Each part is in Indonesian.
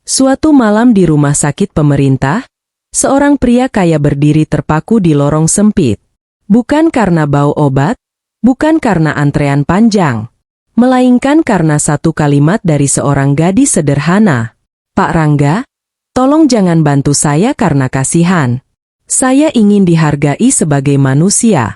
Suatu malam di rumah sakit pemerintah, seorang pria kaya berdiri terpaku di lorong sempit. Bukan karena bau obat, bukan karena antrean panjang, melainkan karena satu kalimat dari seorang gadis sederhana. "Pak Rangga, tolong jangan bantu saya karena kasihan. Saya ingin dihargai sebagai manusia."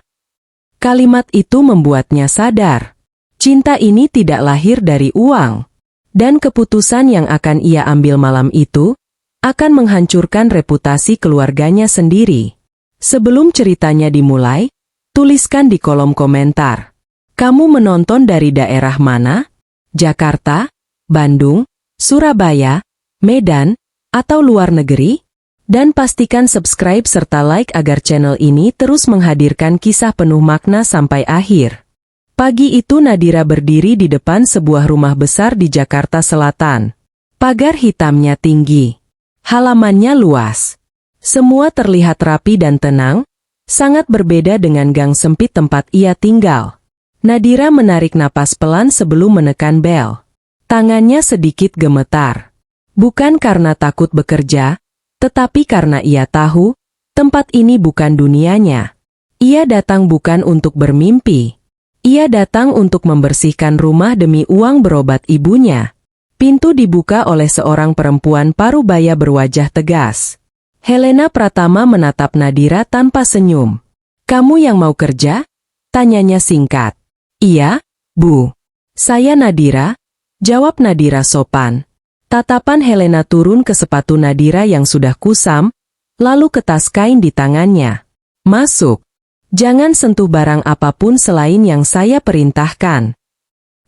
Kalimat itu membuatnya sadar. Cinta ini tidak lahir dari uang. Dan keputusan yang akan ia ambil malam itu akan menghancurkan reputasi keluarganya sendiri. Sebelum ceritanya dimulai, tuliskan di kolom komentar. Kamu menonton dari daerah mana? Jakarta, Bandung, Surabaya, Medan, atau luar negeri? Dan pastikan subscribe serta like agar channel ini terus menghadirkan kisah penuh makna sampai akhir. Pagi itu Nadira berdiri di depan sebuah rumah besar di Jakarta Selatan. Pagar hitamnya tinggi. Halamannya luas. Semua terlihat rapi dan tenang, sangat berbeda dengan gang sempit tempat ia tinggal. Nadira menarik napas pelan sebelum menekan bel. Tangannya sedikit gemetar. Bukan karena takut bekerja, tetapi karena ia tahu, tempat ini bukan dunianya. Ia datang bukan untuk bermimpi. Ia datang untuk membersihkan rumah demi uang berobat ibunya. Pintu dibuka oleh seorang perempuan parubaya berwajah tegas. Helena Pratama menatap Nadira tanpa senyum. "Kamu yang mau kerja?" tanyanya singkat. "Iya, Bu. Saya Nadira," jawab Nadira sopan. Tatapan Helena turun ke sepatu Nadira yang sudah kusam, lalu ke tas kain di tangannya. "Masuk. Jangan sentuh barang apapun selain yang saya perintahkan."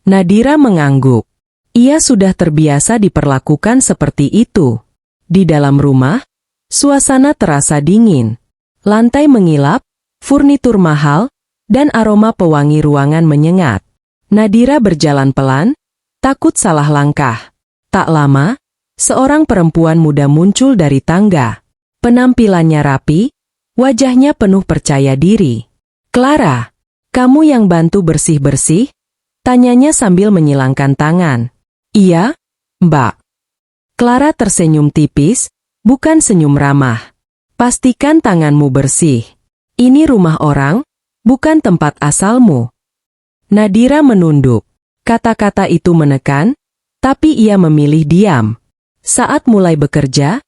Nadira mengangguk. Ia sudah terbiasa diperlakukan seperti itu. Di dalam rumah, suasana terasa dingin. Lantai mengilap, furnitur mahal, dan aroma pewangi ruangan menyengat. Nadira berjalan pelan, takut salah langkah. Tak lama, seorang perempuan muda muncul dari tangga. Penampilannya rapi, wajahnya penuh percaya diri. "Clara, kamu yang bantu bersih-bersih?" tanyanya sambil menyilangkan tangan. "Iya, Mbak." Clara tersenyum tipis, bukan senyum ramah. "Pastikan tanganmu bersih. Ini rumah orang, bukan tempat asalmu." Nadira menunduk. Kata-kata itu menekan, tapi ia memilih diam. Saat mulai bekerja,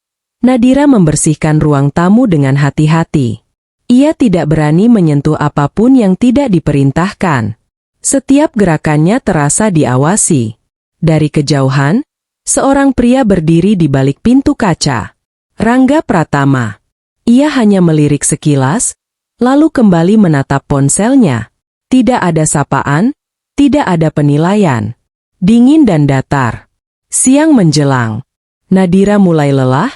Nadira membersihkan ruang tamu dengan hati-hati. Ia tidak berani menyentuh apapun yang tidak diperintahkan. Setiap gerakannya terasa diawasi. Dari kejauhan, seorang pria berdiri di balik pintu kaca. Rangga Pratama. Ia hanya melirik sekilas, lalu kembali menatap ponselnya. Tidak ada sapaan, tidak ada penilaian. Dingin dan datar. Siang menjelang. Nadira mulai lelah,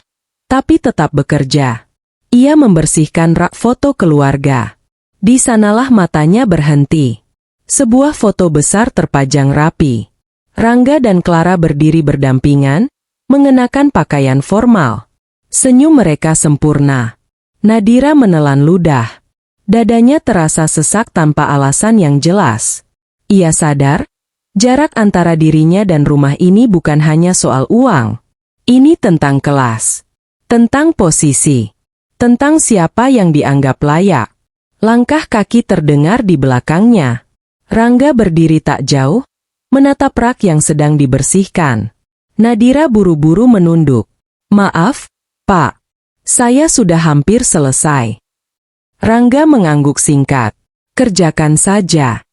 tapi tetap bekerja. Ia membersihkan rak foto keluarga. Di sanalah matanya berhenti. Sebuah foto besar terpajang rapi. Rangga dan Clara berdiri berdampingan, mengenakan pakaian formal. Senyum mereka sempurna. Nadira menelan ludah. Dadanya terasa sesak tanpa alasan yang jelas. Ia sadar, jarak antara dirinya dan rumah ini bukan hanya soal uang. Ini tentang kelas. Tentang posisi. Tentang siapa yang dianggap layak. Langkah kaki terdengar di belakangnya. Rangga berdiri tak jauh, menatap rak yang sedang dibersihkan. Nadira buru-buru menunduk. "Maaf, Pak. Saya sudah hampir selesai." Rangga mengangguk singkat. "Kerjakan saja."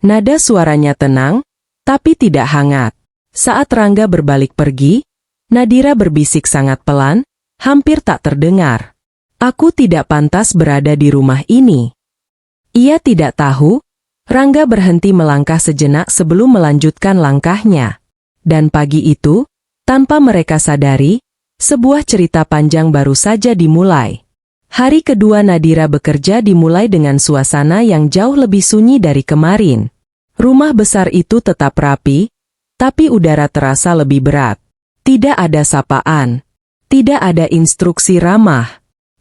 Nada suaranya tenang, tapi tidak hangat. Saat Rangga berbalik pergi, Nadira berbisik sangat pelan, hampir tak terdengar. "Aku tidak pantas berada di rumah ini." Ia tidak tahu, Rangga berhenti melangkah sejenak sebelum melanjutkan langkahnya. Dan pagi itu, tanpa mereka sadari, sebuah cerita panjang baru saja dimulai. Hari kedua Nadira bekerja dimulai dengan suasana yang jauh lebih sunyi dari kemarin. Rumah besar itu tetap rapi, tapi udara terasa lebih berat. Tidak ada sapaan. Tidak ada instruksi ramah.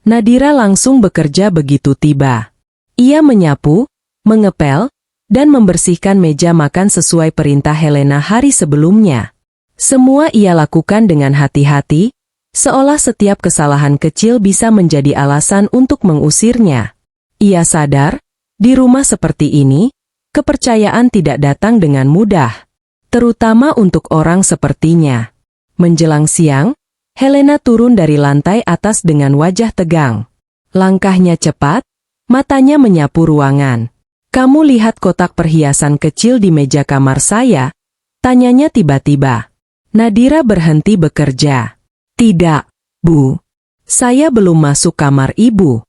Nadira langsung bekerja begitu tiba. Ia menyapu, mengepel, dan membersihkan meja makan sesuai perintah Helena hari sebelumnya. Semua ia lakukan dengan hati-hati, seolah setiap kesalahan kecil bisa menjadi alasan untuk mengusirnya. Ia sadar, di rumah seperti ini, kepercayaan tidak datang dengan mudah, terutama untuk orang sepertinya. Menjelang siang, Helena turun dari lantai atas dengan wajah tegang. Langkahnya cepat, matanya menyapu ruangan. "Kamu lihat kotak perhiasan kecil di meja kamar saya?" tanyanya tiba-tiba. Nadira berhenti bekerja. "Tidak, Bu. Saya belum masuk kamar Ibu."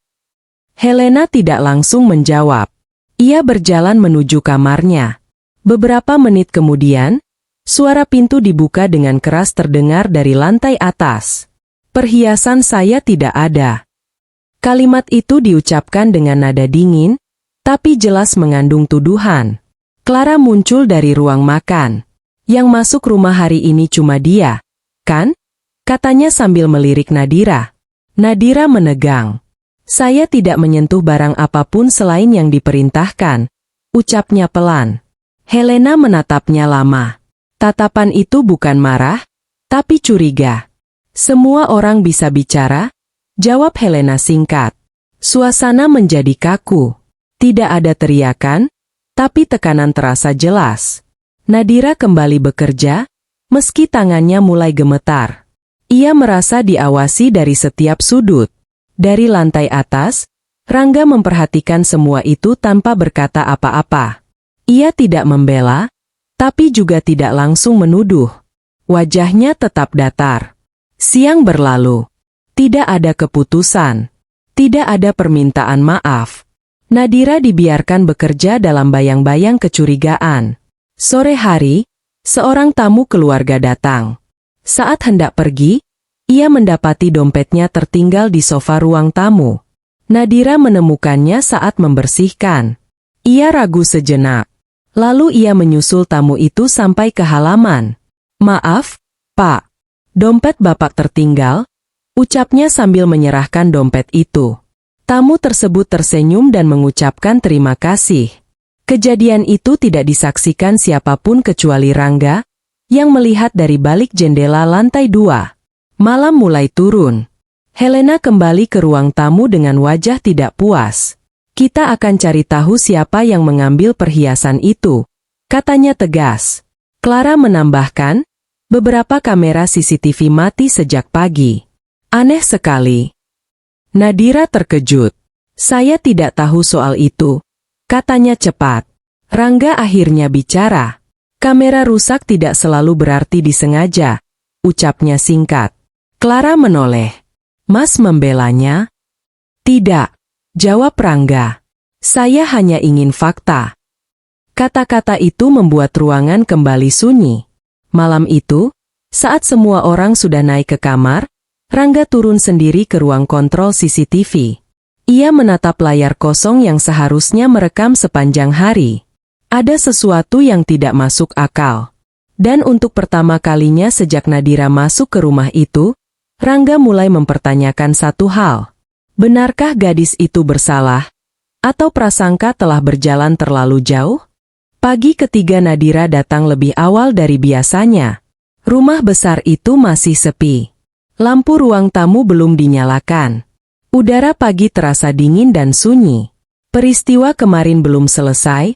Helena tidak langsung menjawab. Ia berjalan menuju kamarnya. Beberapa menit kemudian, suara pintu dibuka dengan keras terdengar dari lantai atas. "Perhiasan saya tidak ada." Kalimat itu diucapkan dengan nada dingin, tapi jelas mengandung tuduhan. Clara muncul dari ruang makan. "Yang masuk rumah hari ini cuma dia, kan?" katanya sambil melirik Nadira. Nadira menegang. "Saya tidak menyentuh barang apapun selain yang diperintahkan," ucapnya pelan. Helena menatapnya lama. Tatapan itu bukan marah, tapi curiga. "Semua orang bisa bicara," jawab Helena singkat. Suasana menjadi kaku. Tidak ada teriakan, tapi tekanan terasa jelas. Nadira kembali bekerja, meski tangannya mulai gemetar. Ia merasa diawasi dari setiap sudut. Dari lantai atas, Rangga memperhatikan semua itu tanpa berkata apa-apa. Ia tidak membela, tapi juga tidak langsung menuduh. Wajahnya tetap datar. Siang berlalu. Tidak ada keputusan. Tidak ada permintaan maaf. Nadira dibiarkan bekerja dalam bayang-bayang kecurigaan. Sore hari, seorang tamu keluarga datang. Saat hendak pergi, ia mendapati dompetnya tertinggal di sofa ruang tamu. Nadira menemukannya saat membersihkan. Ia ragu sejenak. Lalu ia menyusul tamu itu sampai ke halaman. "Maaf, Pak. Dompet Bapak tertinggal," ucapnya sambil menyerahkan dompet itu. Tamu tersebut tersenyum dan mengucapkan terima kasih. Kejadian itu tidak disaksikan siapapun kecuali Rangga, yang melihat dari balik jendela lantai 2. Malam mulai turun. Helena kembali ke ruang tamu dengan wajah tidak puas. "Kita akan cari tahu siapa yang mengambil perhiasan itu," katanya tegas. Clara menambahkan, "Beberapa kamera CCTV mati sejak pagi." "Aneh sekali." Nadira terkejut. "Saya tidak tahu soal itu," katanya cepat. Rangga akhirnya bicara. "Kamera rusak tidak selalu berarti disengaja," ucapnya singkat. Clara menoleh. "Mas membelanya?" "Tidak," jawab Rangga. "Saya hanya ingin fakta." Kata-kata itu membuat ruangan kembali sunyi. Malam itu, saat semua orang sudah naik ke kamar, Rangga turun sendiri ke ruang kontrol CCTV. Ia menatap layar kosong yang seharusnya merekam sepanjang hari. Ada sesuatu yang tidak masuk akal. Dan untuk pertama kalinya sejak Nadira masuk ke rumah itu, Rangga mulai mempertanyakan satu hal. Benarkah gadis itu bersalah? Atau prasangka telah berjalan terlalu jauh? Pagi ketiga Nadira datang lebih awal dari biasanya. Rumah besar itu masih sepi. Lampu ruang tamu belum dinyalakan. Udara pagi terasa dingin dan sunyi. Peristiwa kemarin belum selesai,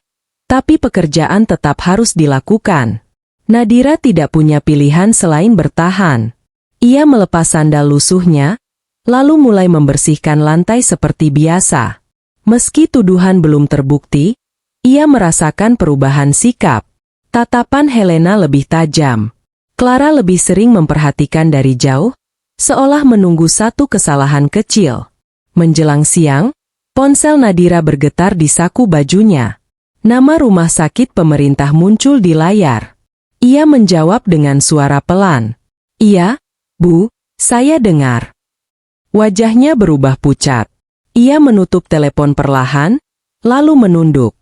tapi pekerjaan tetap harus dilakukan. Nadira tidak punya pilihan selain bertahan. Ia melepas sandal lusuhnya, lalu mulai membersihkan lantai seperti biasa. Meski tuduhan belum terbukti, ia merasakan perubahan sikap. Tatapan Helena lebih tajam. Clara lebih sering memperhatikan dari jauh, seolah menunggu satu kesalahan kecil. Menjelang siang, ponsel Nadira bergetar di saku bajunya. Nama rumah sakit pemerintah muncul di layar. Ia menjawab dengan suara pelan. "Iya, Bu, saya dengar." Wajahnya berubah pucat. Ia menutup telepon perlahan, lalu menunduk.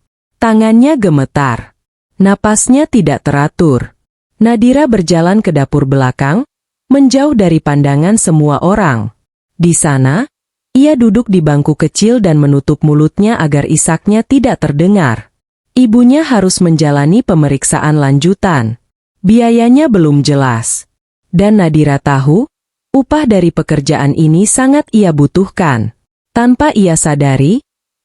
Tangannya gemetar. Napasnya tidak teratur. Nadira berjalan ke dapur belakang, menjauh dari pandangan semua orang. Di sana, ia duduk di bangku kecil dan menutup mulutnya agar isaknya tidak terdengar. Ibunya harus menjalani pemeriksaan lanjutan. Biayanya belum jelas. Dan Nadira tahu, upah dari pekerjaan ini sangat ia butuhkan. Tanpa ia sadari,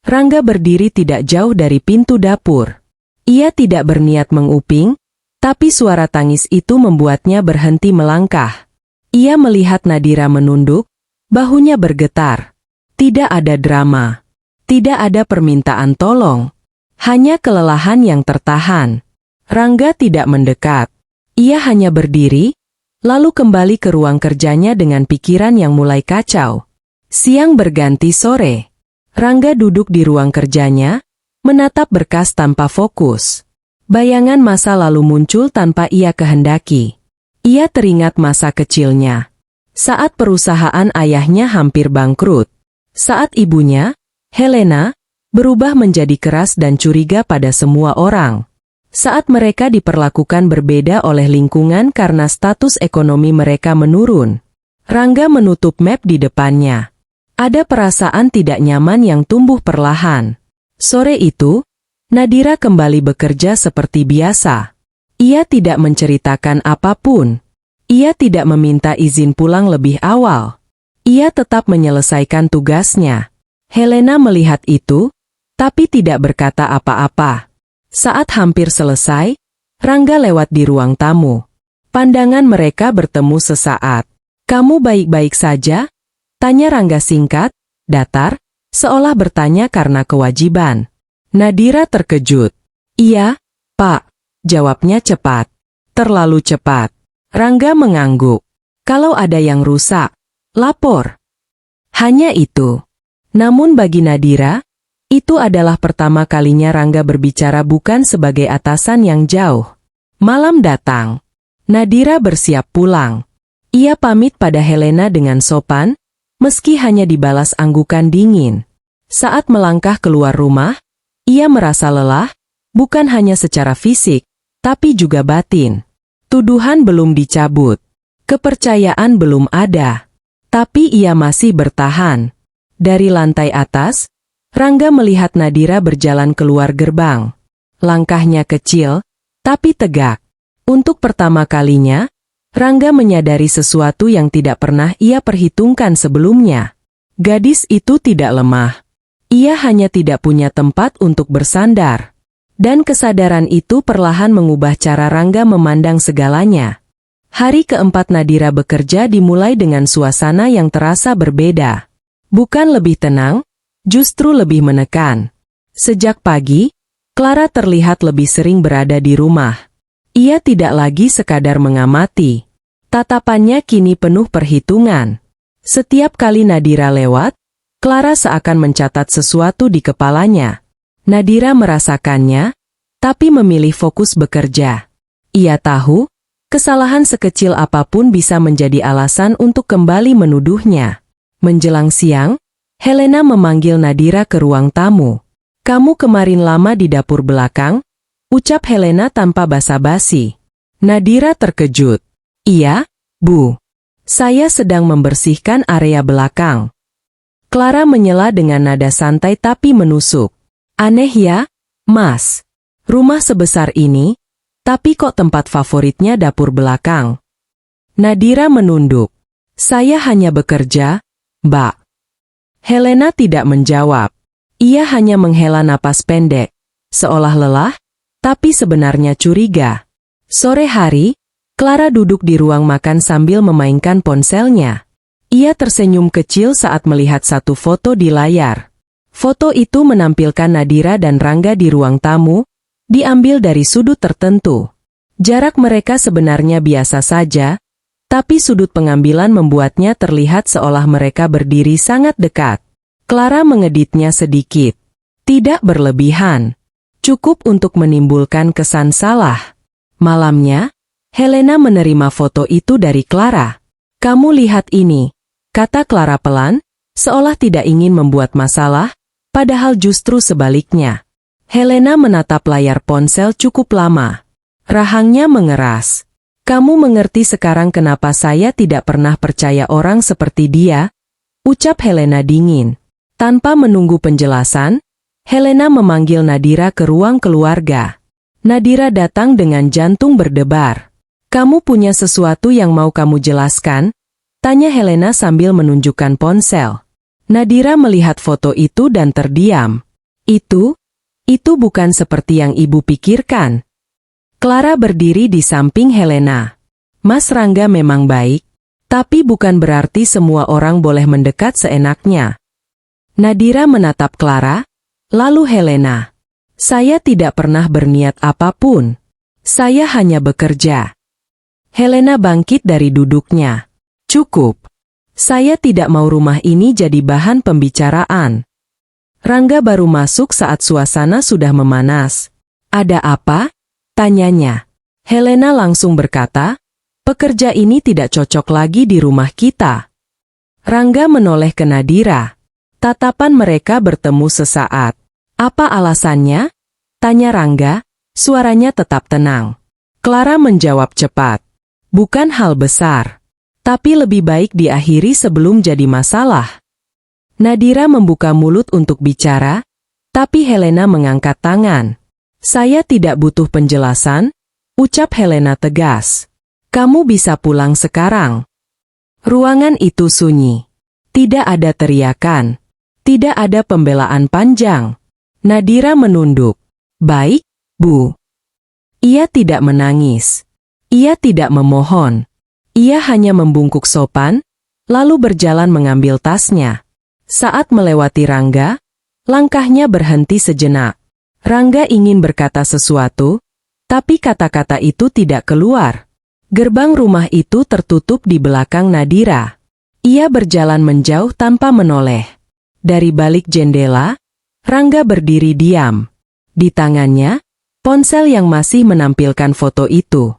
Rangga berdiri tidak jauh dari pintu dapur. Ia tidak berniat menguping, tapi suara tangis itu membuatnya berhenti melangkah. Ia melihat Nadira menunduk, bahunya bergetar. Tidak ada drama. Tidak ada permintaan tolong. Hanya kelelahan yang tertahan. Rangga tidak mendekat. Ia hanya berdiri, lalu kembali ke ruang kerjanya dengan pikiran yang mulai kacau. Siang berganti sore. Rangga duduk di ruang kerjanya, menatap berkas tanpa fokus. Bayangan masa lalu muncul tanpa ia kehendaki. Ia teringat masa kecilnya. Saat perusahaan ayahnya hampir bangkrut. Saat ibunya, Helena, berubah menjadi keras dan curiga pada semua orang. Saat mereka diperlakukan berbeda oleh lingkungan karena status ekonomi mereka menurun. Rangga menutup map di depannya. Ada perasaan tidak nyaman yang tumbuh perlahan. Sore itu, Nadira kembali bekerja seperti biasa. Ia tidak menceritakan apapun. Ia tidak meminta izin pulang lebih awal. Ia tetap menyelesaikan tugasnya. Helena melihat itu, tapi tidak berkata apa-apa. Saat hampir selesai, Rangga lewat di ruang tamu. Pandangan mereka bertemu sesaat. "Kamu baik-baik saja?" tanya Rangga singkat, datar, seolah bertanya karena kewajiban. Nadira terkejut. "Iya, Pak," jawabnya cepat. Terlalu cepat. Rangga mengangguk. "Kalau ada yang rusak, lapor." Hanya itu. Namun bagi Nadira, itu adalah pertama kalinya Rangga berbicara bukan sebagai atasan yang jauh. Malam datang. Nadira bersiap pulang. Ia pamit pada Helena dengan sopan, meski hanya dibalas anggukan dingin. Saat melangkah keluar rumah, ia merasa lelah, bukan hanya secara fisik, tapi juga batin. Tuduhan belum dicabut. Kepercayaan belum ada. Tapi ia masih bertahan. Dari lantai atas, Rangga melihat Nadira berjalan keluar gerbang. Langkahnya kecil, tapi tegak. Untuk pertama kalinya, Rangga menyadari sesuatu yang tidak pernah ia perhitungkan sebelumnya. Gadis itu tidak lemah. Ia hanya tidak punya tempat untuk bersandar. Dan kesadaran itu perlahan mengubah cara Rangga memandang segalanya. Hari keempat Nadira bekerja dimulai dengan suasana yang terasa berbeda. Bukan lebih tenang, justru lebih menekan. Sejak pagi, Clara terlihat lebih sering berada di rumah. Ia tidak lagi sekadar mengamati. Tatapannya kini penuh perhitungan. Setiap kali Nadira lewat, Clara seakan mencatat sesuatu di kepalanya. Nadira merasakannya, tapi memilih fokus bekerja. Ia tahu, kesalahan sekecil apapun bisa menjadi alasan untuk kembali menuduhnya. Menjelang siang, Helena memanggil Nadira ke ruang tamu. "Kamu kemarin lama di dapur belakang?" ucap Helena tanpa basa-basi. Nadira terkejut. "Iya, Bu. Saya sedang membersihkan area belakang." Clara menyela dengan nada santai tapi menusuk. "Aneh ya, Mas. Rumah sebesar ini, tapi kok tempat favoritnya dapur belakang?" Nadira menunduk. "Saya hanya bekerja, Mbak." Helena tidak menjawab. Ia hanya menghela napas pendek, seolah lelah, tapi sebenarnya curiga. Sore hari, Clara duduk di ruang makan sambil memainkan ponselnya. Ia tersenyum kecil saat melihat satu foto di layar. Foto itu menampilkan Nadira dan Rangga di ruang tamu, diambil dari sudut tertentu. Jarak mereka sebenarnya biasa saja, tapi sudut pengambilan membuatnya terlihat seolah mereka berdiri sangat dekat. Clara mengeditnya sedikit. Tidak berlebihan. Cukup untuk menimbulkan kesan salah. Malamnya, Helena menerima foto itu dari Clara. "Kamu lihat ini," kata Clara pelan, seolah tidak ingin membuat masalah, padahal justru sebaliknya. Helena menatap layar ponsel cukup lama. Rahangnya mengeras. "Kamu mengerti sekarang kenapa saya tidak pernah percaya orang seperti dia?" ucap Helena dingin. Tanpa menunggu penjelasan, Helena memanggil Nadira ke ruang keluarga. Nadira datang dengan jantung berdebar. Kamu punya sesuatu yang mau kamu jelaskan? Tanya Helena sambil menunjukkan ponsel. Nadira melihat foto itu dan terdiam. Itu bukan seperti yang ibu pikirkan. Clara berdiri di samping Helena. Mas Rangga memang baik, tapi bukan berarti semua orang boleh mendekat seenaknya. Nadira menatap Clara, lalu Helena. Saya tidak pernah berniat apapun. Saya hanya bekerja. Helena bangkit dari duduknya. Cukup. Saya tidak mau rumah ini jadi bahan pembicaraan. Rangga baru masuk saat suasana sudah memanas. Ada apa? Tanyanya. Helena langsung berkata, pekerja ini tidak cocok lagi di rumah kita. Rangga menoleh ke Nadira. Tatapan mereka bertemu sesaat. Apa alasannya? Tanya Rangga, suaranya tetap tenang. Clara menjawab cepat. Bukan hal besar. Tapi lebih baik diakhiri sebelum jadi masalah. Nadira membuka mulut untuk bicara, tapi Helena mengangkat tangan. Saya tidak butuh penjelasan, ucap Helena tegas. Kamu bisa pulang sekarang. Ruangan itu sunyi. Tidak ada teriakan. Tidak ada pembelaan panjang. Nadira menunduk. Baik, Bu. Ia tidak menangis. Ia tidak memohon. Ia hanya membungkuk sopan, lalu berjalan mengambil tasnya. Saat melewati Rangga, langkahnya berhenti sejenak. Rangga ingin berkata sesuatu, tapi kata-kata itu tidak keluar. Gerbang rumah itu tertutup di belakang Nadira. Ia berjalan menjauh tanpa menoleh. Dari balik jendela, Rangga berdiri diam. Di tangannya, ponsel yang masih menampilkan foto itu.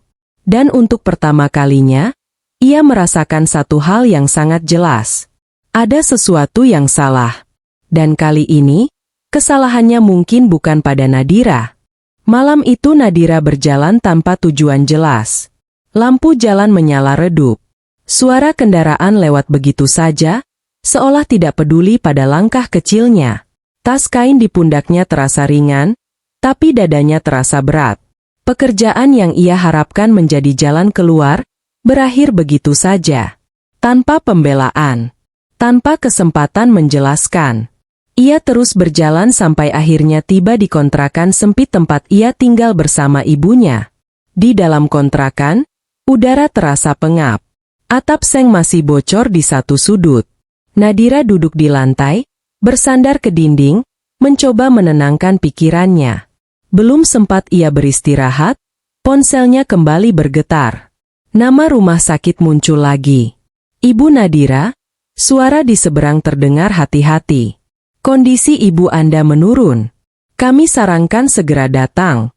Dan untuk pertama kalinya, ia merasakan satu hal yang sangat jelas. Ada sesuatu yang salah. Dan kali ini, kesalahannya mungkin bukan pada Nadira. Malam itu Nadira berjalan tanpa tujuan jelas. Lampu jalan menyala redup. Suara kendaraan lewat begitu saja, seolah tidak peduli pada langkah kecilnya. Tas kain di pundaknya terasa ringan, tapi dadanya terasa berat. Pekerjaan yang ia harapkan menjadi jalan keluar, berakhir begitu saja. Tanpa pembelaan. Tanpa kesempatan menjelaskan. Ia terus berjalan sampai akhirnya tiba di kontrakan sempit tempat ia tinggal bersama ibunya. Di dalam kontrakan, udara terasa pengap. Atap seng masih bocor di satu sudut. Nadira duduk di lantai, bersandar ke dinding, mencoba menenangkan pikirannya. Belum sempat ia beristirahat, ponselnya kembali bergetar. Nama rumah sakit muncul lagi. Ibu Nadira, suara di seberang terdengar hati-hati. Kondisi ibu Anda menurun. Kami sarankan segera datang.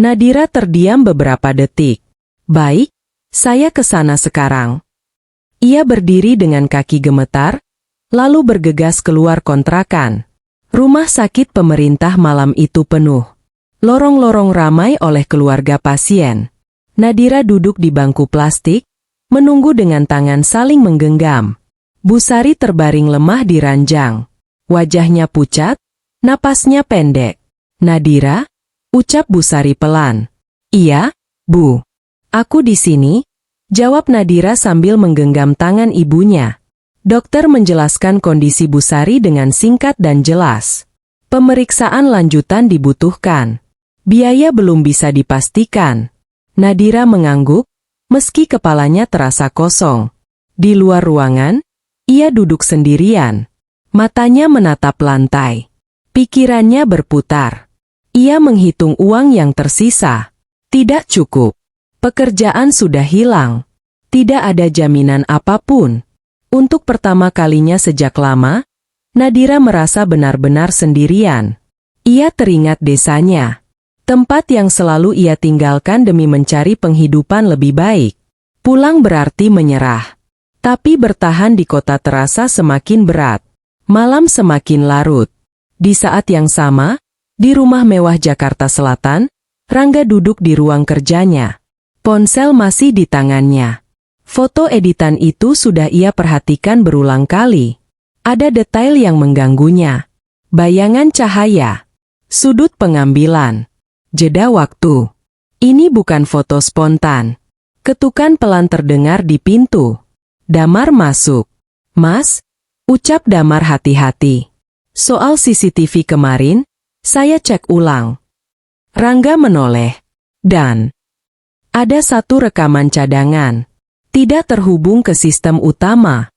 Nadira terdiam beberapa detik. Baik, saya ke sana sekarang. Ia berdiri dengan kaki gemetar, lalu bergegas keluar kontrakan. Rumah sakit pemerintah malam itu penuh. Lorong-lorong ramai oleh keluarga pasien. Nadira duduk di bangku plastik, menunggu dengan tangan saling menggenggam. Bu Sari terbaring lemah di ranjang. Wajahnya pucat, napasnya pendek. Nadira, ucap Bu Sari pelan. Iya, Bu. Aku di sini, jawab Nadira sambil menggenggam tangan ibunya. Dokter menjelaskan kondisi Bu Sari dengan singkat dan jelas. Pemeriksaan lanjutan dibutuhkan. Biaya belum bisa dipastikan. Nadira mengangguk, meski kepalanya terasa kosong. Di luar ruangan, ia duduk sendirian. Matanya menatap lantai. Pikirannya berputar. Ia menghitung uang yang tersisa. Tidak cukup. Pekerjaan sudah hilang. Tidak ada jaminan apapun. Untuk pertama kalinya sejak lama, Nadira merasa benar-benar sendirian. Ia teringat desanya. Tempat yang selalu ia tinggalkan demi mencari penghidupan lebih baik. Pulang berarti menyerah. Tapi bertahan di kota terasa semakin berat. Malam semakin larut. Di saat yang sama, di rumah mewah Jakarta Selatan, Rangga duduk di ruang kerjanya. Ponsel masih di tangannya. Foto editan itu sudah ia perhatikan berulang kali. Ada detail yang mengganggunya. Bayangan cahaya. Sudut pengambilan. Jeda waktu. Ini bukan foto spontan. Ketukan pelan terdengar di pintu. Damar masuk. "Mas," ucap Damar hati-hati. "Soal CCTV kemarin, saya cek ulang." Rangga menoleh. "Dan ada satu rekaman cadangan. Tidak terhubung ke sistem utama."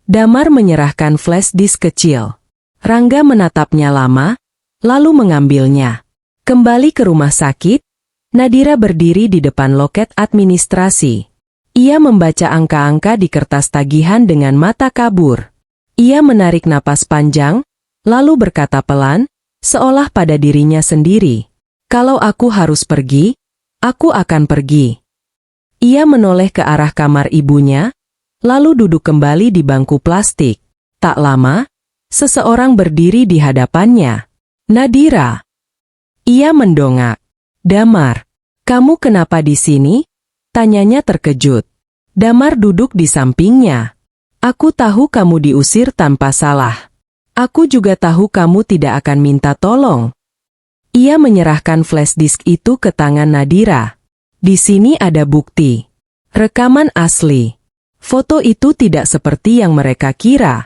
Damar menyerahkan flash disk kecil. Rangga menatapnya lama, lalu mengambilnya. Kembali ke rumah sakit, Nadira berdiri di depan loket administrasi. Ia membaca angka-angka di kertas tagihan dengan mata kabur. Ia menarik napas panjang, lalu berkata pelan, seolah pada dirinya sendiri. "Kalau aku harus pergi, aku akan pergi." Ia menoleh ke arah kamar ibunya, lalu duduk kembali di bangku plastik. Tak lama, seseorang berdiri di hadapannya. "Nadira." Ia mendongak. "Damar, kamu kenapa di sini?" tanyanya terkejut. Damar duduk di sampingnya. "Aku tahu kamu diusir tanpa salah. Aku juga tahu kamu tidak akan minta tolong." Ia menyerahkan flash disk itu ke tangan Nadira. "Di sini ada bukti. Rekaman asli. Foto itu tidak seperti yang mereka kira."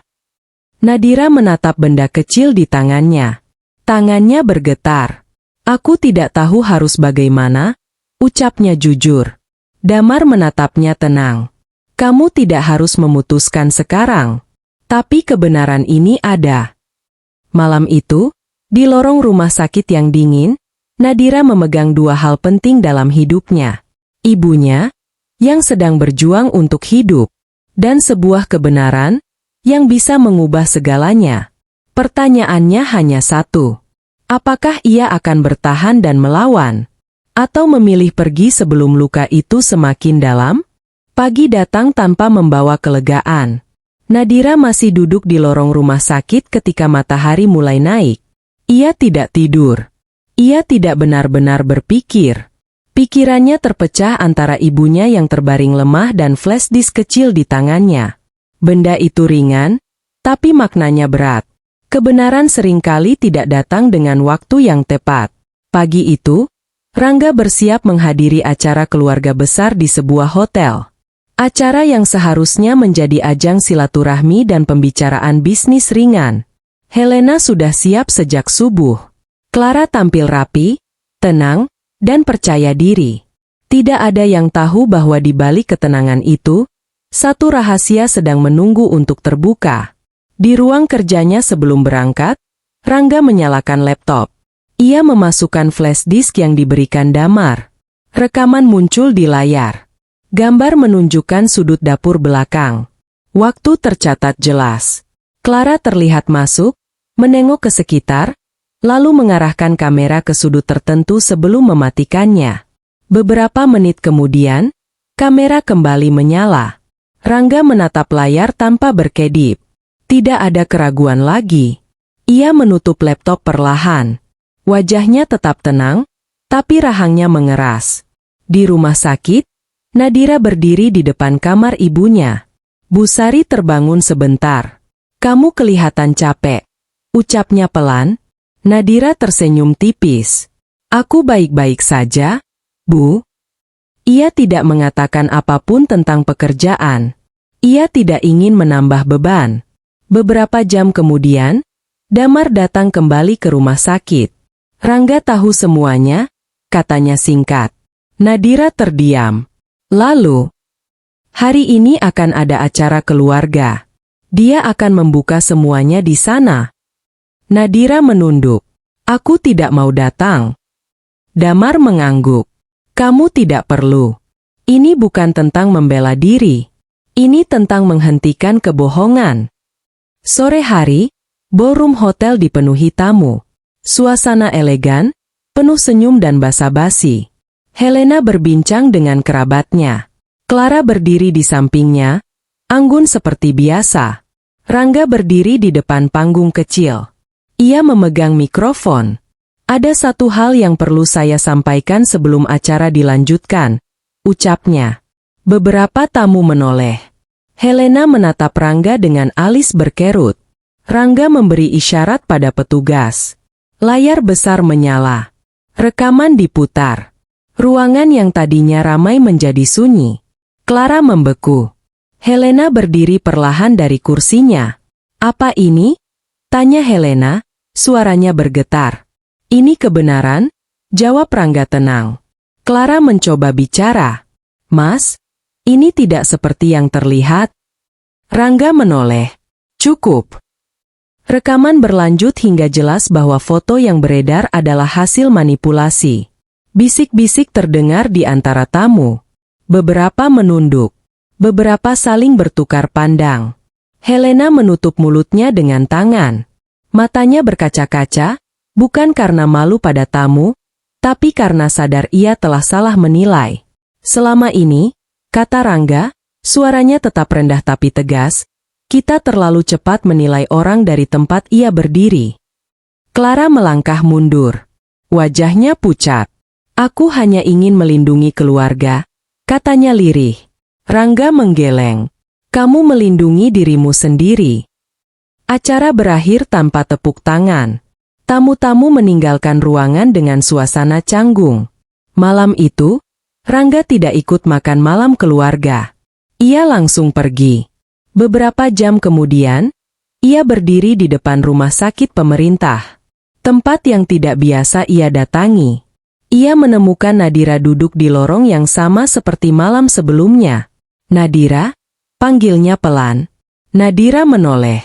Nadira menatap benda kecil di tangannya. Tangannya bergetar. "Aku tidak tahu harus bagaimana," ucapnya jujur. Damar menatapnya tenang. "Kamu tidak harus memutuskan sekarang. Tapi kebenaran ini ada." Malam itu, di lorong rumah sakit yang dingin, Nadira memegang dua hal penting dalam hidupnya. Ibunya, yang sedang berjuang untuk hidup, dan sebuah kebenaran, yang bisa mengubah segalanya. Pertanyaannya hanya satu. Apakah ia akan bertahan dan melawan? Atau memilih pergi sebelum luka itu semakin dalam? Pagi datang tanpa membawa kelegaan. Nadira masih duduk di lorong rumah sakit ketika matahari mulai naik. Ia tidak tidur. Ia tidak benar-benar berpikir. Pikirannya terpecah antara ibunya yang terbaring lemah dan flash disk kecil di tangannya. Benda itu ringan, tapi maknanya berat. Kebenaran seringkali tidak datang dengan waktu yang tepat. Pagi itu, Rangga bersiap menghadiri acara keluarga besar di sebuah hotel. Acara yang seharusnya menjadi ajang silaturahmi dan pembicaraan bisnis ringan. Helena sudah siap sejak subuh. Clara tampil rapi, tenang, dan percaya diri. Tidak ada yang tahu bahwa di balik ketenangan itu, satu rahasia sedang menunggu untuk terbuka. Di ruang kerjanya sebelum berangkat, Rangga menyalakan laptop. Ia memasukkan flash disk yang diberikan Damar. Rekaman muncul di layar. Gambar menunjukkan sudut dapur belakang. Waktu tercatat jelas. Clara terlihat masuk, menengok ke sekitar, lalu mengarahkan kamera ke sudut tertentu sebelum mematikannya. Beberapa menit kemudian, kamera kembali menyala. Rangga menatap layar tanpa berkedip. Tidak ada keraguan lagi. Ia menutup laptop perlahan. Wajahnya tetap tenang, tapi rahangnya mengeras. Di rumah sakit, Nadira berdiri di depan kamar ibunya. Bu Sari terbangun sebentar. "Kamu kelihatan capek," ucapnya pelan. Nadira tersenyum tipis. "Aku baik-baik saja, Bu." Ia tidak mengatakan apapun tentang pekerjaan. Ia tidak ingin menambah beban. Beberapa jam kemudian, Damar datang kembali ke rumah sakit. "Rangga tahu semuanya," katanya singkat. Nadira terdiam. Lalu, "Hari ini akan ada acara keluarga. Dia akan membuka semuanya di sana." Nadira menunduk. "Aku tidak mau datang." Damar mengangguk. "Kamu tidak perlu. Ini bukan tentang membela diri. Ini tentang menghentikan kebohongan." Sore hari, ballroom hotel dipenuhi tamu. Suasana elegan, penuh senyum dan basa-basi. Helena berbincang dengan kerabatnya. Clara berdiri di sampingnya, anggun seperti biasa. Rangga berdiri di depan panggung kecil. Ia memegang mikrofon. "Ada satu hal yang perlu saya sampaikan sebelum acara dilanjutkan," ucapnya. Beberapa tamu menoleh. Helena menatap Rangga dengan alis berkerut. Rangga memberi isyarat pada petugas. Layar besar menyala. Rekaman diputar. Ruangan yang tadinya ramai menjadi sunyi. Clara membeku. Helena berdiri perlahan dari kursinya. "Apa ini?" tanya Helena, suaranya bergetar. "Ini kebenaran?" jawab Rangga tenang. Clara mencoba bicara. "Mas, ini tidak seperti yang terlihat." Rangga menoleh. "Cukup." Rekaman berlanjut hingga jelas bahwa foto yang beredar adalah hasil manipulasi. Bisik-bisik terdengar di antara tamu. Beberapa menunduk. Beberapa saling bertukar pandang. Helena menutup mulutnya dengan tangan. Matanya berkaca-kaca, bukan karena malu pada tamu, tapi karena sadar ia telah salah menilai. "Selama ini," kata Rangga, suaranya tetap rendah tapi tegas, "kita terlalu cepat menilai orang dari tempat ia berdiri." Clara melangkah mundur. Wajahnya pucat. "Aku hanya ingin melindungi keluarga," katanya lirih. Rangga menggeleng. "Kamu melindungi dirimu sendiri." Acara berakhir tanpa tepuk tangan. Tamu-tamu meninggalkan ruangan dengan suasana canggung. Malam itu, Rangga tidak ikut makan malam keluarga. Ia langsung pergi. Beberapa jam kemudian, ia berdiri di depan rumah sakit pemerintah. Tempat yang tidak biasa ia datangi. Ia menemukan Nadira duduk di lorong yang sama seperti malam sebelumnya. "Nadira?" panggilnya pelan. Nadira menoleh.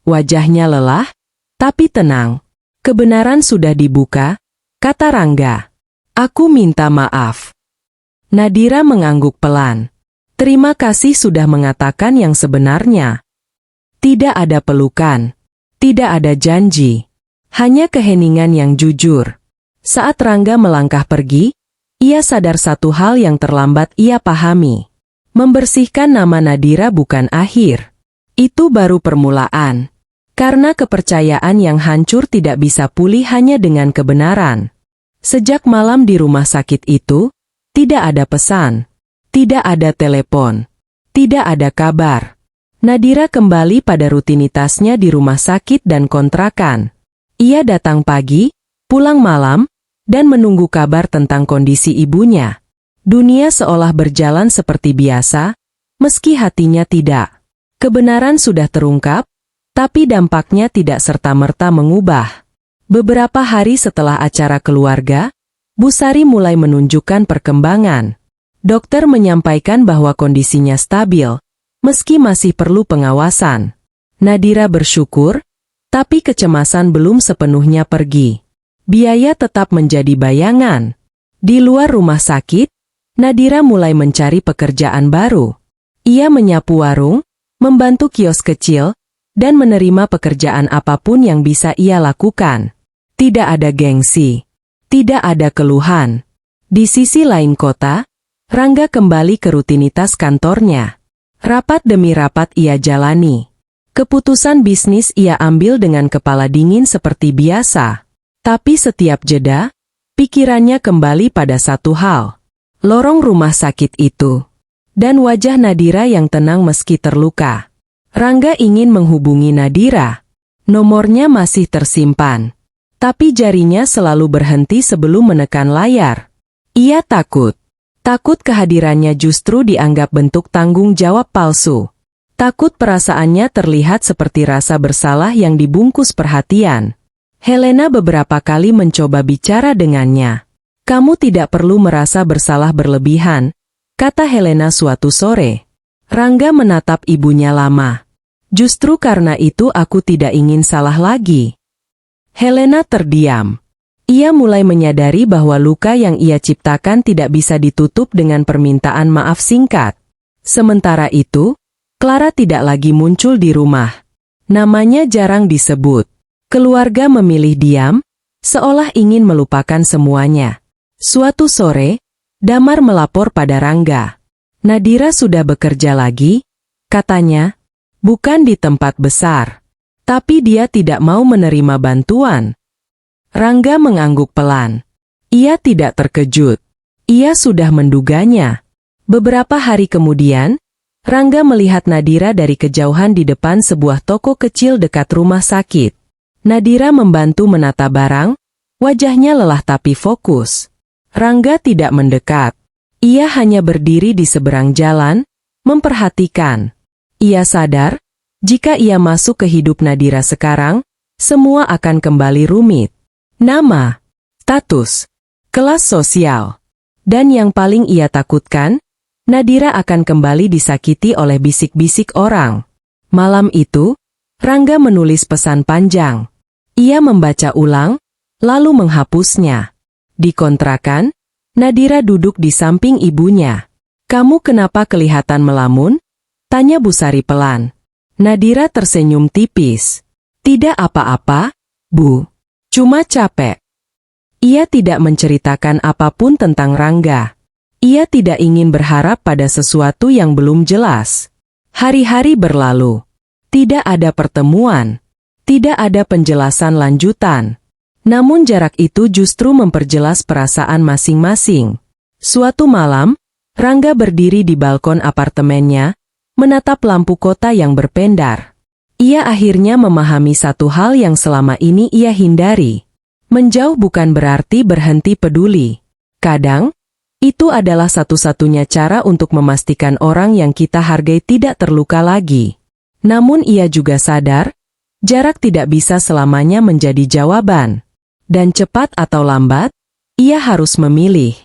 Wajahnya lelah, tapi tenang. "Kebenaran sudah dibuka," kata Rangga. "Aku minta maaf." Nadira mengangguk pelan. "Terima kasih sudah mengatakan yang sebenarnya." Tidak ada pelukan. Tidak ada janji. Hanya keheningan yang jujur. Saat Rangga melangkah pergi, ia sadar satu hal yang terlambat ia pahami. Membersihkan nama Nadira bukan akhir. Itu baru permulaan. Karena kepercayaan yang hancur tidak bisa pulih hanya dengan kebenaran. Sejak malam di rumah sakit itu, tidak ada pesan. Tidak ada telepon. Tidak ada kabar. Nadira kembali pada rutinitasnya di rumah sakit dan kontrakan. Ia datang pagi, pulang malam, dan menunggu kabar tentang kondisi ibunya. Dunia seolah berjalan seperti biasa, meski hatinya tidak. Kebenaran sudah terungkap, tapi dampaknya tidak serta-merta mengubah. Beberapa hari setelah acara keluarga, Bu Sari mulai menunjukkan perkembangan. Dokter menyampaikan bahwa kondisinya stabil, meski masih perlu pengawasan. Nadira bersyukur, tapi kecemasan belum sepenuhnya pergi. Biaya tetap menjadi bayangan. Di luar rumah sakit, Nadira mulai mencari pekerjaan baru. Ia menyapu warung, membantu kios kecil, dan menerima pekerjaan apapun yang bisa ia lakukan. Tidak ada gengsi. Tidak ada keluhan. Di sisi lain kota, Rangga kembali ke rutinitas kantornya. Rapat demi rapat ia jalani. Keputusan bisnis ia ambil dengan kepala dingin seperti biasa. Tapi setiap jeda, pikirannya kembali pada satu hal. Lorong rumah sakit itu. Dan wajah Nadira yang tenang meski terluka. Rangga ingin menghubungi Nadira. Nomornya masih tersimpan. Tapi jarinya selalu berhenti sebelum menekan layar. Ia takut. Takut kehadirannya justru dianggap bentuk tanggung jawab palsu. Takut perasaannya terlihat seperti rasa bersalah yang dibungkus perhatian. Helena beberapa kali mencoba bicara dengannya. "Kamu tidak perlu merasa bersalah berlebihan," kata Helena suatu sore. Rangga menatap ibunya lama. "Justru karena itu aku tidak ingin salah lagi." Helena terdiam. Ia mulai menyadari bahwa luka yang ia ciptakan tidak bisa ditutup dengan permintaan maaf singkat. Sementara itu, Clara tidak lagi muncul di rumah. Namanya jarang disebut. Keluarga memilih diam, seolah ingin melupakan semuanya. Suatu sore, Damar melapor pada Rangga. "Nadira sudah bekerja lagi," katanya. "Bukan di tempat besar. Tapi dia tidak mau menerima bantuan." Rangga mengangguk pelan. Ia tidak terkejut. Ia sudah menduganya. Beberapa hari kemudian, Rangga melihat Nadira dari kejauhan di depan sebuah toko kecil dekat rumah sakit. Nadira membantu menata barang, wajahnya lelah tapi fokus. Rangga tidak mendekat. Ia hanya berdiri di seberang jalan, memperhatikan. Ia sadar, jika ia masuk ke hidup Nadira sekarang, semua akan kembali rumit. Nama, status, kelas sosial. Dan yang paling ia takutkan, Nadira akan kembali disakiti oleh bisik-bisik orang. Malam itu, Rangga menulis pesan panjang. Ia membaca ulang, lalu menghapusnya. Di kontrakan, Nadira duduk di samping ibunya. "Kamu kenapa kelihatan melamun?" tanya Bu Sari pelan. Nadira tersenyum tipis. "Tidak apa-apa, Bu. Cuma capek." Ia tidak menceritakan apapun tentang Rangga. Ia tidak ingin berharap pada sesuatu yang belum jelas. Hari-hari berlalu. Tidak ada pertemuan. Tidak ada penjelasan lanjutan. Namun jarak itu justru memperjelas perasaan masing-masing. Suatu malam, Rangga berdiri di balkon apartemennya, menatap lampu kota yang berpendar. Ia akhirnya memahami satu hal yang selama ini ia hindari. Menjauh bukan berarti berhenti peduli. Kadang, itu adalah satu-satunya cara untuk memastikan orang yang kita hargai tidak terluka lagi. Namun ia juga sadar, jarak tidak bisa selamanya menjadi jawaban. Dan cepat atau lambat, ia harus memilih.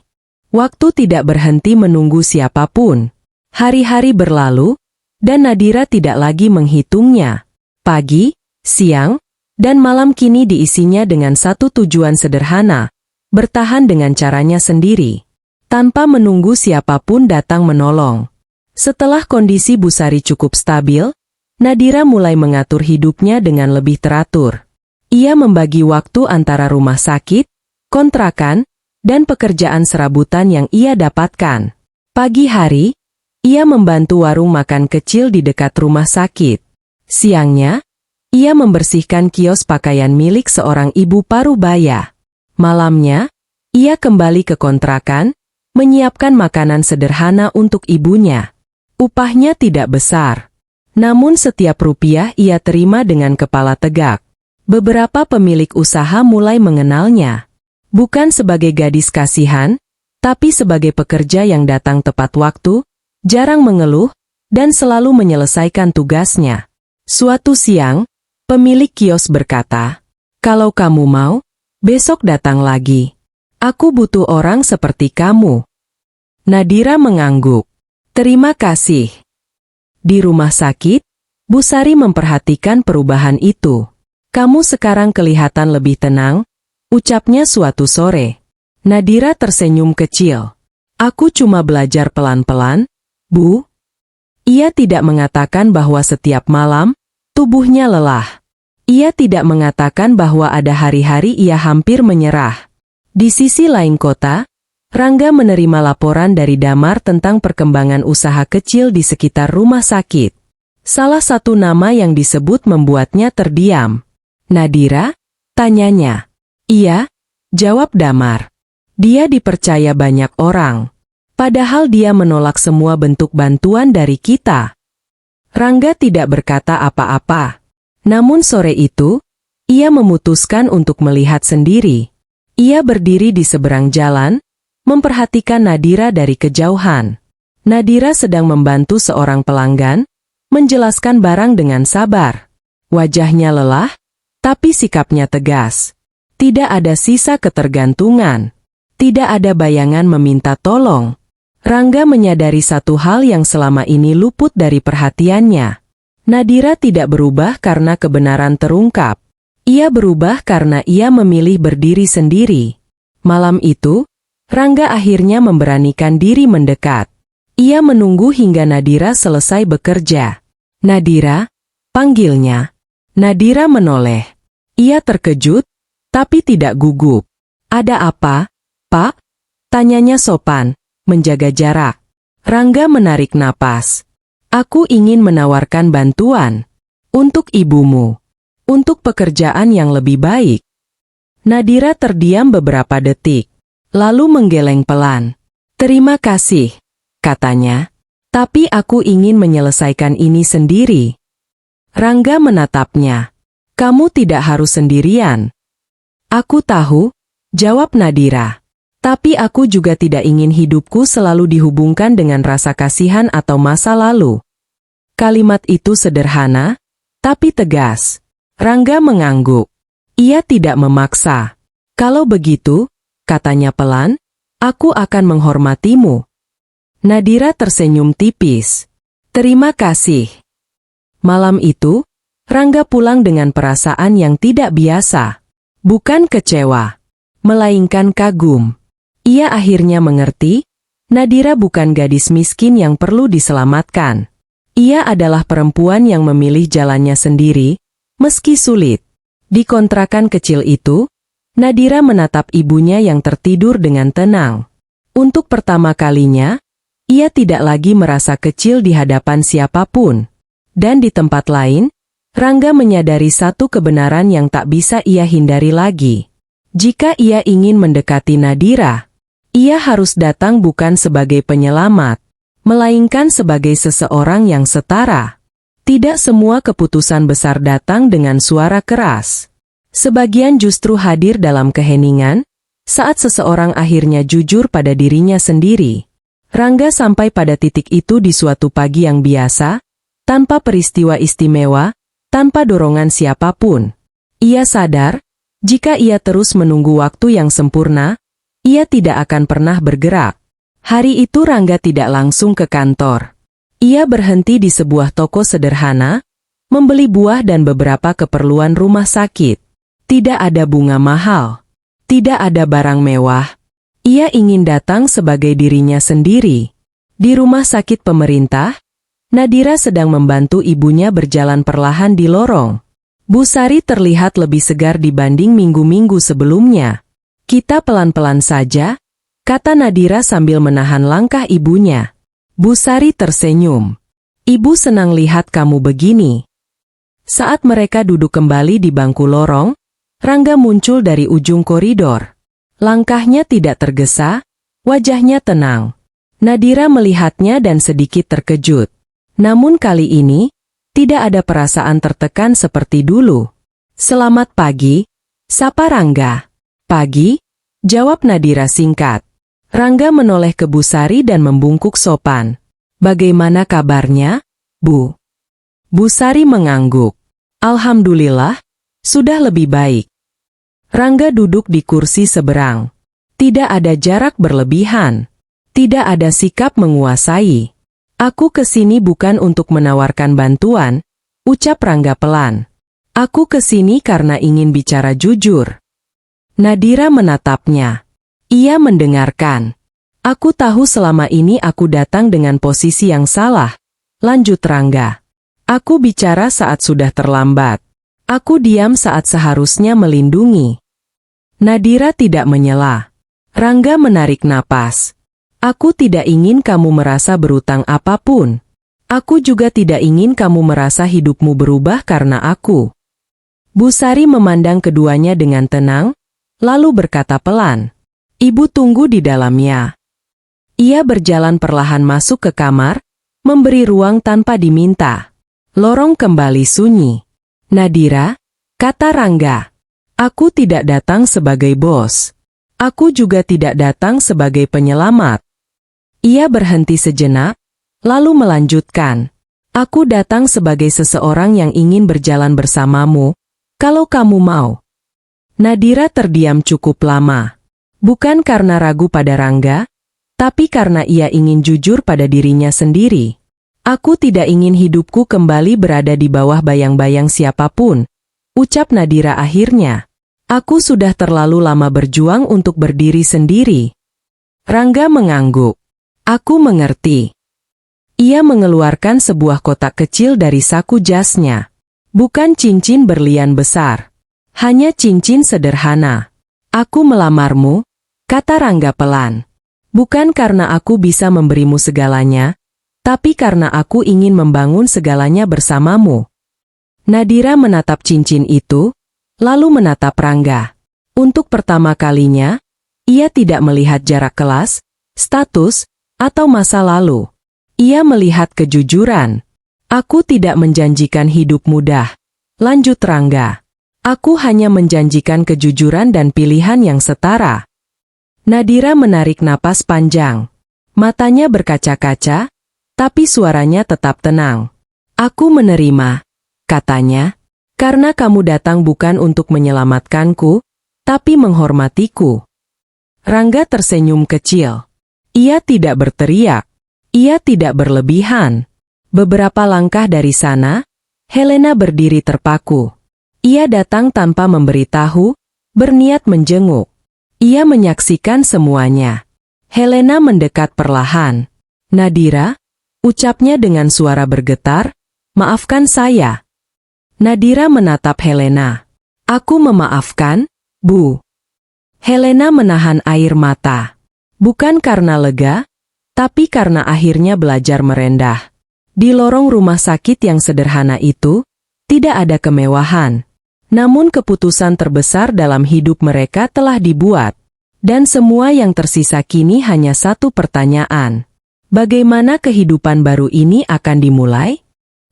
Waktu tidak berhenti menunggu siapapun. Hari-hari berlalu, dan Nadira tidak lagi menghitungnya. Pagi, siang, dan malam kini diisinya dengan satu tujuan sederhana, bertahan dengan caranya sendiri. Tanpa menunggu siapapun datang menolong. Setelah kondisi Bu Sari cukup stabil, Nadira mulai mengatur hidupnya dengan lebih teratur. Ia membagi waktu antara rumah sakit, kontrakan, dan pekerjaan serabutan yang ia dapatkan. Pagi hari, ia membantu warung makan kecil di dekat rumah sakit. Siangnya, ia membersihkan kios pakaian milik seorang ibu parubaya. Malamnya, ia kembali ke kontrakan, menyiapkan makanan sederhana untuk ibunya. Upahnya tidak besar. Namun setiap rupiah ia terima dengan kepala tegak. Beberapa pemilik usaha mulai mengenalnya. Bukan sebagai gadis kasihan, tapi sebagai pekerja yang datang tepat waktu, jarang mengeluh, dan selalu menyelesaikan tugasnya. Suatu siang, pemilik kios berkata, "Kalau kamu mau, besok datang lagi. Aku butuh orang seperti kamu." Nadira mengangguk. "Terima kasih." Di rumah sakit, Bu Sari memperhatikan perubahan itu. "Kamu sekarang kelihatan lebih tenang," ucapnya suatu sore. Nadira tersenyum kecil. "Aku cuma belajar pelan-pelan, Bu." Ia tidak mengatakan bahwa setiap malam, tubuhnya lelah. Ia tidak mengatakan bahwa ada hari-hari ia hampir menyerah. Di sisi lain kota, Rangga menerima laporan dari Damar tentang perkembangan usaha kecil di sekitar rumah sakit. Salah satu nama yang disebut membuatnya terdiam. "Nadira?" tanyanya. "Iya," jawab Damar. "Dia dipercaya banyak orang. Padahal dia menolak semua bentuk bantuan dari kita." Rangga tidak berkata apa-apa. Namun sore itu, ia memutuskan untuk melihat sendiri. Ia berdiri di seberang jalan, memperhatikan Nadira dari kejauhan. Nadira sedang membantu seorang pelanggan, menjelaskan barang dengan sabar. Wajahnya lelah, tapi sikapnya tegas. Tidak ada sisa ketergantungan. Tidak ada bayangan meminta tolong. Rangga menyadari satu hal yang selama ini luput dari perhatiannya. Nadira tidak berubah karena kebenaran terungkap. Ia berubah karena ia memilih berdiri sendiri. Malam itu, Rangga akhirnya memberanikan diri mendekat. Ia menunggu hingga Nadira selesai bekerja. "Nadira?" panggilnya. Nadira menoleh. Ia terkejut, tapi tidak gugup. "Ada apa, Pak?" tanyanya sopan, menjaga jarak. Rangga menarik napas. "Aku ingin menawarkan bantuan. Untuk ibumu. Untuk pekerjaan yang lebih baik." Nadira terdiam beberapa detik, lalu menggeleng pelan. "Terima kasih," katanya. "Tapi aku ingin menyelesaikan ini sendiri." Rangga menatapnya. "Kamu tidak harus sendirian." "Aku tahu," jawab Nadira. Tapi aku juga tidak ingin hidupku selalu dihubungkan dengan rasa kasihan atau masa lalu. Kalimat itu sederhana, tapi tegas. Rangga mengangguk. Ia tidak memaksa. Kalau begitu, katanya pelan, aku akan menghormatimu. Nadira tersenyum tipis. Terima kasih. Malam itu, Rangga pulang dengan perasaan yang tidak biasa. Bukan kecewa, melainkan kagum. Ia akhirnya mengerti, Nadira bukan gadis miskin yang perlu diselamatkan. Ia adalah perempuan yang memilih jalannya sendiri, meski sulit. Di kontrakan kecil itu, Nadira menatap ibunya yang tertidur dengan tenang. Untuk pertama kalinya, ia tidak lagi merasa kecil di hadapan siapapun. Dan di tempat lain, Rangga menyadari satu kebenaran yang tak bisa ia hindari lagi. Jika ia ingin mendekati Nadira, ia harus datang bukan sebagai penyelamat, melainkan sebagai seseorang yang setara. Tidak semua keputusan besar datang dengan suara keras. Sebagian justru hadir dalam keheningan, saat seseorang akhirnya jujur pada dirinya sendiri. Rangga sampai pada titik itu di suatu pagi yang biasa, tanpa peristiwa istimewa, tanpa dorongan siapapun. Ia sadar, jika ia terus menunggu waktu yang sempurna, ia tidak akan pernah bergerak. Hari itu Rangga tidak langsung ke kantor. Ia berhenti di sebuah toko sederhana, membeli buah dan beberapa keperluan rumah sakit. Tidak ada bunga mahal. Tidak ada barang mewah. Ia ingin datang sebagai dirinya sendiri. Di rumah sakit pemerintah, Nadira sedang membantu ibunya berjalan perlahan di lorong. Bu Sari terlihat lebih segar dibanding minggu-minggu sebelumnya. Kita pelan-pelan saja, kata Nadira sambil menahan langkah ibunya. Bu Sari tersenyum. Ibu senang lihat kamu begini. Saat mereka duduk kembali di bangku lorong, Rangga muncul dari ujung koridor. Langkahnya tidak tergesa, wajahnya tenang. Nadira melihatnya dan sedikit terkejut. Namun kali ini, tidak ada perasaan tertekan seperti dulu. Selamat pagi, sapa Rangga. Pagi, jawab Nadira singkat. Rangga menoleh ke Bu Sari dan membungkuk sopan. Bagaimana kabarnya, Bu? Bu Sari mengangguk. Alhamdulillah, sudah lebih baik. Rangga duduk di kursi seberang. Tidak ada jarak berlebihan. Tidak ada sikap menguasai. Aku kesini bukan untuk menawarkan bantuan, ucap Rangga pelan. Aku kesini karena ingin bicara jujur. Nadira menatapnya. Ia mendengarkan. Aku tahu selama ini aku datang dengan posisi yang salah, lanjut Rangga. Aku bicara saat sudah terlambat. Aku diam saat seharusnya melindungi. Nadira tidak menyela. Rangga menarik napas. Aku tidak ingin kamu merasa berutang apapun. Aku juga tidak ingin kamu merasa hidupmu berubah karena aku. Bu Sari memandang keduanya dengan tenang, lalu berkata pelan, Ibu tunggu di dalamnya. Ia berjalan perlahan masuk ke kamar, memberi ruang tanpa diminta. Lorong kembali sunyi. Nadira, kata Rangga, aku tidak datang sebagai bos. Aku juga tidak datang sebagai penyelamat. Ia berhenti sejenak, lalu melanjutkan. Aku datang sebagai seseorang yang ingin berjalan bersamamu, kalau kamu mau. Nadira terdiam cukup lama. Bukan karena ragu pada Rangga, tapi karena ia ingin jujur pada dirinya sendiri. Aku tidak ingin hidupku kembali berada di bawah bayang-bayang siapapun, ucap Nadira akhirnya. Aku sudah terlalu lama berjuang untuk berdiri sendiri. Rangga mengangguk. Aku mengerti. Ia mengeluarkan sebuah kotak kecil dari saku jasnya. Bukan cincin berlian besar. Hanya cincin sederhana. Aku melamarmu, kata Rangga pelan. Bukan karena aku bisa memberimu segalanya, tapi karena aku ingin membangun segalanya bersamamu. Nadira menatap cincin itu, lalu menatap Rangga. Untuk pertama kalinya, ia tidak melihat jarak kelas, status, atau masa lalu. Ia melihat kejujuran. Aku tidak menjanjikan hidup mudah, lanjut Rangga. Aku hanya menjanjikan kejujuran dan pilihan yang setara. Nadira menarik napas panjang. Matanya berkaca-kaca, tapi suaranya tetap tenang. Aku menerima, katanya, karena kamu datang bukan untuk menyelamatkanku, tapi menghormatiku. Rangga tersenyum kecil. Ia tidak berteriak. Ia tidak berlebihan. Beberapa langkah dari sana, Helena berdiri terpaku. Ia datang tanpa memberitahu, berniat menjenguk. Ia menyaksikan semuanya. Helena mendekat perlahan. Nadira, ucapnya dengan suara bergetar, maafkan saya. Nadira menatap Helena. Aku memaafkan, Bu. Helena menahan air mata. Bukan karena lega, tapi karena akhirnya belajar merendah. Di lorong rumah sakit yang sederhana itu, tidak ada kemewahan. Namun keputusan terbesar dalam hidup mereka telah dibuat. Dan semua yang tersisa kini hanya satu pertanyaan. Bagaimana kehidupan baru ini akan dimulai?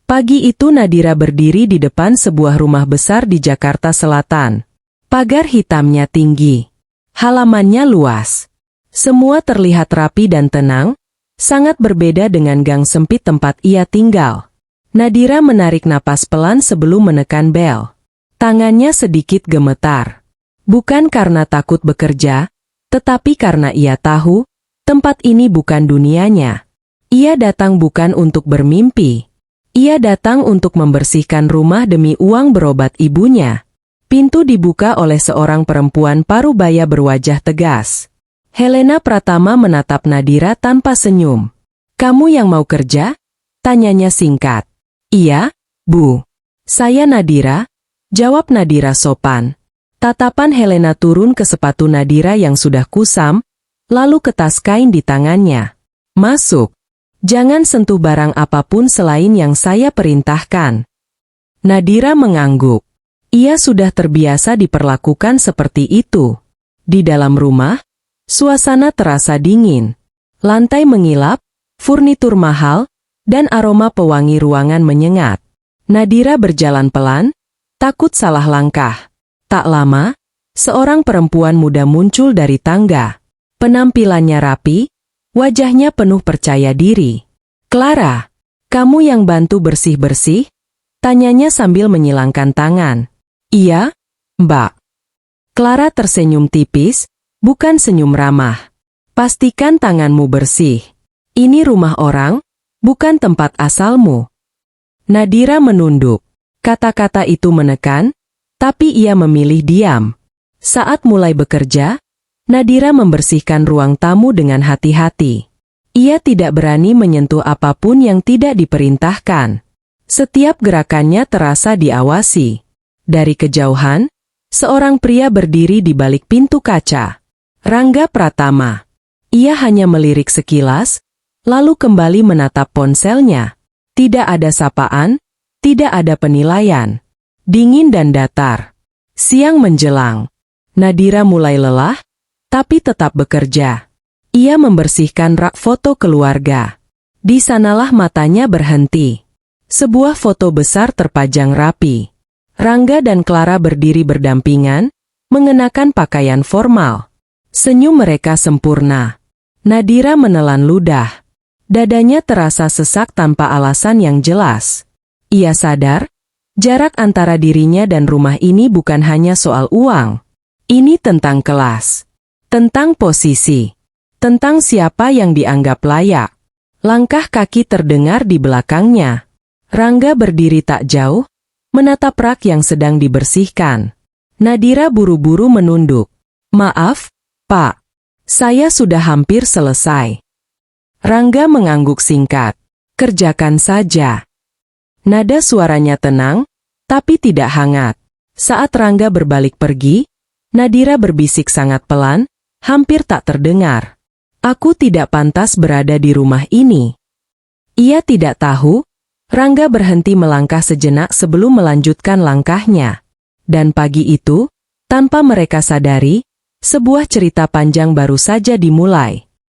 Pagi itu Nadira berdiri di depan sebuah rumah besar di Jakarta Selatan. Pagar hitamnya tinggi. Halamannya luas. Semua terlihat rapi dan tenang, sangat berbeda dengan gang sempit tempat ia tinggal. Nadira menarik napas pelan sebelum menekan bel. Tangannya sedikit gemetar. Bukan karena takut bekerja, tetapi karena ia tahu, tempat ini bukan dunianya. Ia datang bukan untuk bermimpi. Ia datang untuk membersihkan rumah demi uang berobat ibunya. Pintu dibuka oleh seorang perempuan parubaya berwajah tegas. Helena Pratama menatap Nadira tanpa senyum. Kamu yang mau kerja? Tanyanya singkat. Iya, Bu. Saya Nadira. Jawab Nadira sopan. Tatapan Helena turun ke sepatu Nadira yang sudah kusam, lalu ke tas kain di tangannya. Masuk. Jangan sentuh barang apapun selain yang saya perintahkan. Nadira mengangguk. Ia sudah terbiasa diperlakukan seperti itu. Di dalam rumah, suasana terasa dingin. Lantai mengilap, furnitur mahal, dan aroma pewangi ruangan menyengat. Nadira berjalan pelan, takut salah langkah. Tak lama, seorang perempuan muda muncul dari tangga. Penampilannya rapi, wajahnya penuh percaya diri. Clara, kamu yang bantu bersih-bersih? Tanyanya sambil menyilangkan tangan. Iya, Mbak. Clara tersenyum tipis, bukan senyum ramah. Pastikan tanganmu bersih. Ini rumah orang, bukan tempat asalmu. Nadira menunduk. Kata-kata itu menekan, tapi ia memilih diam. Saat mulai bekerja, Nadira membersihkan ruang tamu dengan hati-hati. Ia tidak berani menyentuh apapun yang tidak diperintahkan. Setiap gerakannya terasa diawasi. Dari kejauhan, seorang pria berdiri di balik pintu kaca. Rangga Pratama. Ia hanya melirik sekilas, lalu kembali menatap ponselnya. Tidak ada sapaan, tidak ada penilaian. Dingin dan datar. Siang menjelang. Nadira mulai lelah, tapi tetap bekerja. Ia membersihkan rak foto keluarga. Di sanalah matanya berhenti. Sebuah foto besar terpajang rapi. Rangga dan Clara berdiri berdampingan, mengenakan pakaian formal. Senyum mereka sempurna. Nadira menelan ludah. Dadanya terasa sesak tanpa alasan yang jelas. Ia sadar, jarak antara dirinya dan rumah ini bukan hanya soal uang. Ini tentang kelas, tentang posisi, tentang siapa yang dianggap layak. Langkah kaki terdengar di belakangnya. Rangga berdiri tak jauh, menatap rak yang sedang dibersihkan. Nadira buru-buru menunduk. Maaf, Pak. Saya sudah hampir selesai. Rangga mengangguk singkat. Kerjakan saja. Nada suaranya tenang, tapi tidak hangat. Saat Rangga berbalik pergi, Nadira berbisik sangat pelan, hampir tak terdengar. Aku tidak pantas berada di rumah ini. Ia tidak tahu, Rangga berhenti melangkah sejenak sebelum melanjutkan langkahnya. Dan pagi itu, tanpa mereka sadari, sebuah cerita panjang baru saja dimulai.